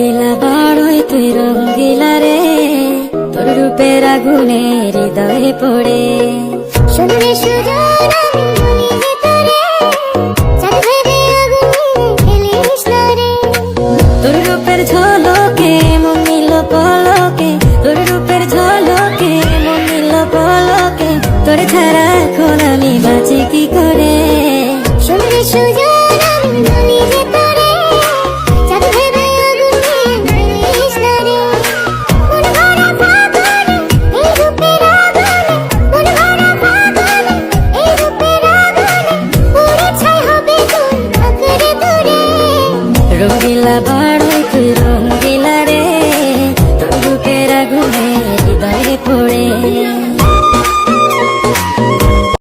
রঙ্গিলা বাড়ই তুই রঙ্গিলা রে, তোর রূপের আগুনে হৃদয়ে পড়ে। শুনলে সুজন আমি বলি যে তোরে, চাঁদ ভেবে আগুনে ফেলিস না রে। তোর রূপের ঝলকে মন নিল পলকে, তোর রূপের ঝলকে মন নিল পলকে, তোর ছাড়া এখন আমি বাঁচি কি করে। শুনলে সুজন আমি বলি যে তোরে, চাঁদ ভেবে আগুনে ফেলিস না রে। মন ভরা ফাগুনে এই রূপের আগুনে, মন ভরা ফাগুনে এই রূপের আগুনে, পুড়ে ছাই হবে তোর আঁকড়ে ধরে। রঙ্গিলা বাড়ই তুই রঙ্গিলা রে, তোর রূপের আগুনে হৃদয়ে পড়ে।